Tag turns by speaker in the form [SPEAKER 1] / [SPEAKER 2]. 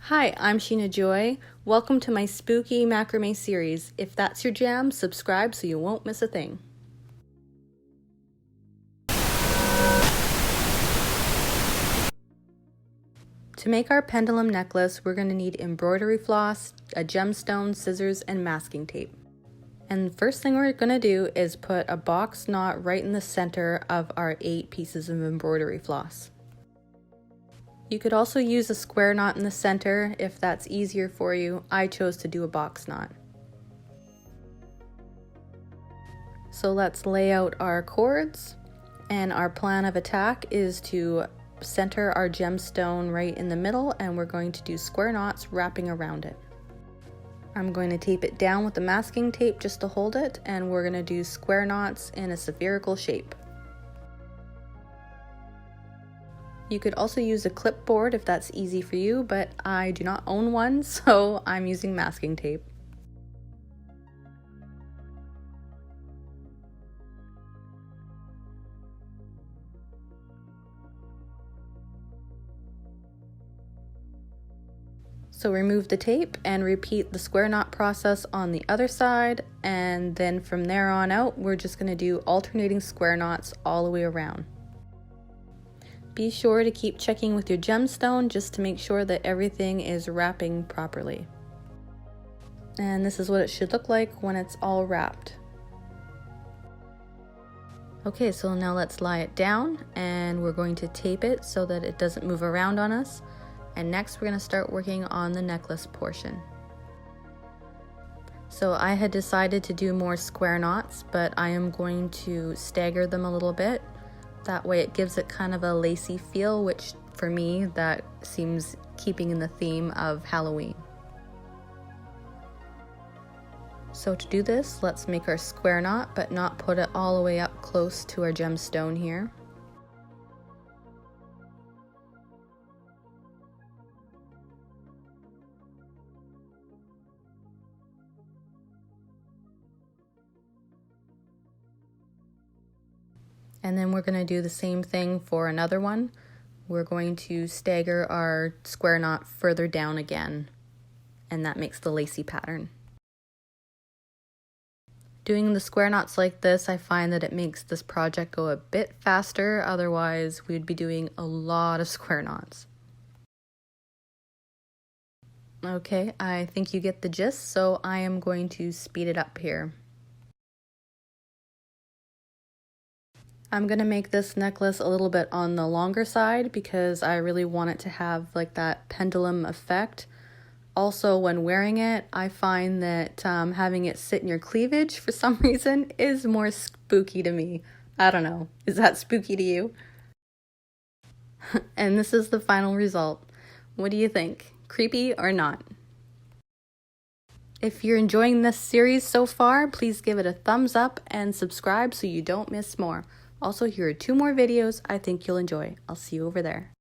[SPEAKER 1] Hi, I'm Sheena Joy. Welcome to my spooky macrame series. If that's your jam, subscribe so you won't miss a thing. To make our pendulum necklace, we're going to need embroidery floss, a gemstone, scissors, and masking tape. And the first thing we're going to do is put a box knot right in the center of our 8 pieces of embroidery floss. You could also use a square knot in the center if that's easier for you. I chose to do a box knot. So let's lay out our cords, and our plan of attack is to center our gemstone right in the middle, and we're going to do square knots wrapping around it. I'm going to tape it down with the masking tape just to hold it, and we're going to do square knots in a spherical shape. You could also use a clipboard if that's easy for you, but I do not own one, so I'm using masking tape. So remove the tape and repeat the square knot process on the other side, and then from there on out, we're just going to do alternating square knots all the way around. Be sure to keep checking with your gemstone just to make sure that everything is wrapping properly. And this is what it should look like when it's all wrapped. Okay, so now let's lie it down, and we're going to tape it so that it doesn't move around on us. And next we're going to start working on the necklace portion. So I had decided to do more square knots, but I am going to stagger them a little bit. That way it gives it kind of a lacy feel, which for me, that seems keeping in the theme of Halloween. So to do this, let's make our square knot, but not put it all the way up close to our gemstone here. And then we're going to do the same thing for another one. We're going to stagger our square knot further down again, and that makes the lacy pattern. Doing the square knots like this, I find that it makes this project go a bit faster, otherwise we'd be doing a lot of square knots. Okay, I think you get the gist, so I am going to speed it up here. I'm going to make this necklace a little bit on the longer side because I really want it to have like that pendulum effect. Also, when wearing it, I find that having it sit in your cleavage for some reason is more spooky to me. I don't know. Is that spooky to you? And this is the final result. What do you think? Creepy or not? If you're enjoying this series so far, please give it a thumbs up and subscribe so you don't miss more. Also, here are 2 more videos I think you'll enjoy. I'll see you over there.